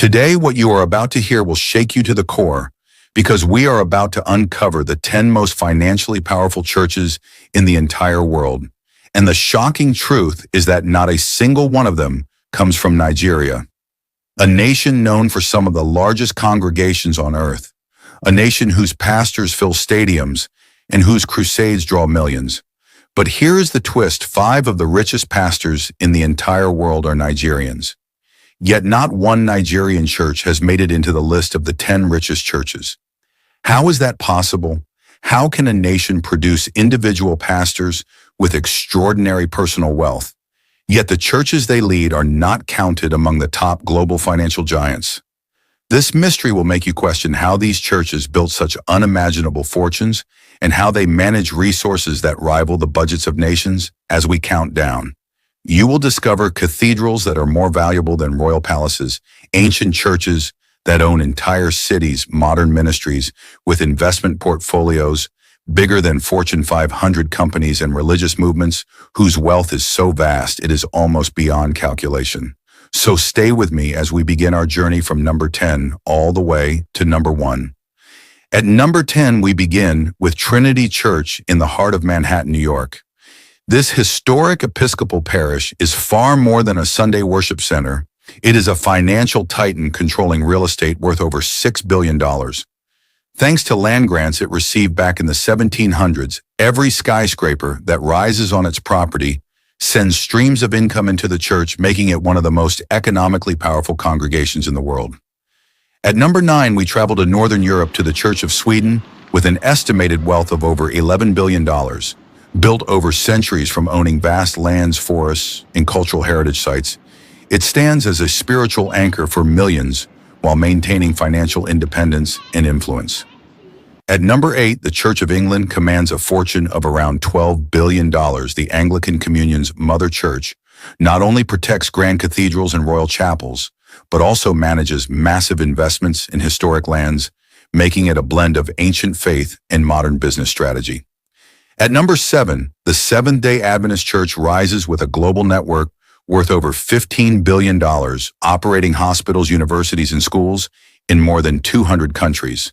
Today, what you are about to hear will shake you to the core because we are about to uncover the 10 most financially powerful churches in the entire world. And the shocking truth is that not a single one of them comes from Nigeria, a nation known for some of the largest congregations on earth, a nation whose pastors fill stadiums and whose crusades draw millions. But here is the twist: 5 of the richest pastors in the entire world are Nigerians. Yet not one Nigerian church has made it into the list of the 10 richest churches. How is that possible? How can a nation produce individual pastors with extraordinary personal wealth, yet the churches they lead are not counted among the top global financial giants? This mystery will make you question how these churches built such unimaginable fortunes and how they manage resources that rival the budgets of nations. As we count down, you will discover cathedrals that are more valuable than royal palaces, ancient churches that own entire cities, modern ministries with investment portfolios bigger than Fortune 500 companies, and religious movements whose wealth is so vast it is almost beyond calculation. So stay with me as we begin our journey from number 10 all the way to number 1. At number 10, we begin with Trinity Church in the heart of Manhattan, New York. This historic Episcopal parish is far more than a Sunday worship center. It is a financial titan controlling real estate worth over $6 billion. Thanks to land grants it received back in the 1700s, every skyscraper that rises on its property sends streams of income into the church, making it one of the most economically powerful congregations in the world. At number 9, we travel to Northern Europe to the Church of Sweden with an estimated wealth of over $11 billion. Built over centuries from owning vast lands, forests, and cultural heritage sites, it stands as a spiritual anchor for millions while maintaining financial independence and influence. At number 8, the Church of England commands a fortune of around $12 billion. The Anglican Communion's mother church not only protects grand cathedrals and royal chapels, but also manages massive investments in historic lands, making it a blend of ancient faith and modern business strategy. At number 7, the Seventh-day Adventist Church rises with a global network worth over $15 billion, operating hospitals, universities, and schools in more than 200 countries.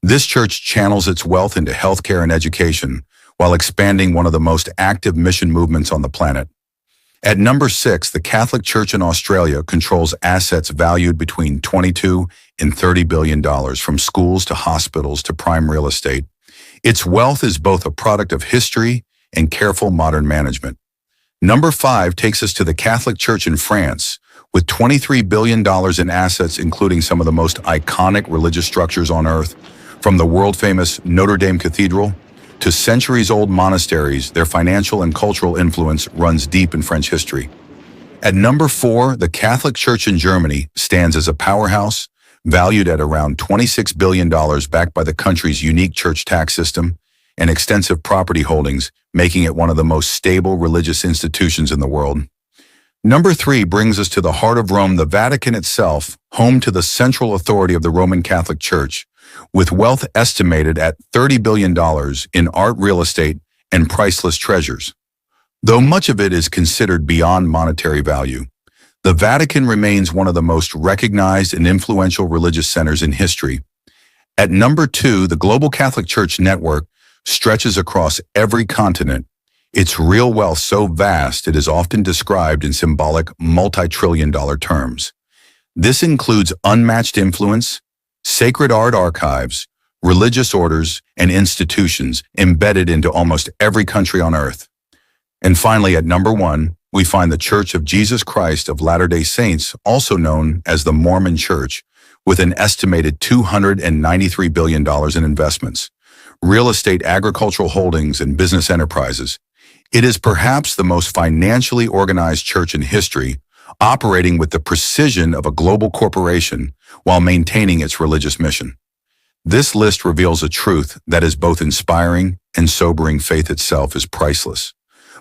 This church channels its wealth into healthcare and education while expanding one of the most active mission movements on the planet. At number 6, the Catholic Church in Australia controls assets valued between $22 and $30 billion, from schools to hospitals to prime real estate. Its wealth is both a product of history and careful modern management. Number 5 takes us to the Catholic Church in France, with $23 billion in assets, including some of the most iconic religious structures on earth. From the world-famous Notre Dame Cathedral to centuries-old monasteries, their financial and cultural influence runs deep in French history. At number 4, the Catholic Church in Germany stands as a powerhouse, valued at around $26 billion, backed by the country's unique church tax system and extensive property holdings, making it one of the most stable religious institutions in the world. Number 3 brings us to the heart of Rome, the Vatican itself, home to the central authority of the Roman Catholic Church, with wealth estimated at $30 billion in art, real estate, and priceless treasures. Though much of it is considered beyond monetary value, the Vatican remains one of the most recognized and influential religious centers in history. At number 2, the Global Catholic Church network stretches across every continent, its real wealth so vast it is often described in symbolic multi-trillion-dollar terms. This includes unmatched influence, sacred art archives, religious orders, and institutions embedded into almost every country on earth. And finally, at number 1, we find the Church of Jesus Christ of Latter-day Saints, also known as the Mormon Church, with an estimated $293 billion in investments, real estate, agricultural holdings, and business enterprises. It is perhaps the most financially organized church in history, operating with the precision of a global corporation while maintaining its religious mission. This list reveals a truth that is both inspiring and sobering. Faith itself is priceless,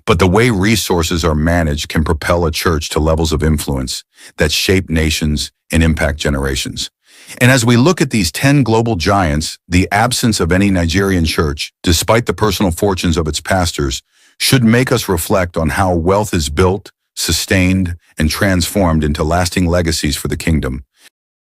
but the way resources are managed can propel a church to levels of influence that shape nations and impact generations. And as we look at these 10 global giants, the absence of any Nigerian church, despite the personal fortunes of its pastors, should make us reflect on how wealth is built, sustained, and transformed into lasting legacies for the kingdom.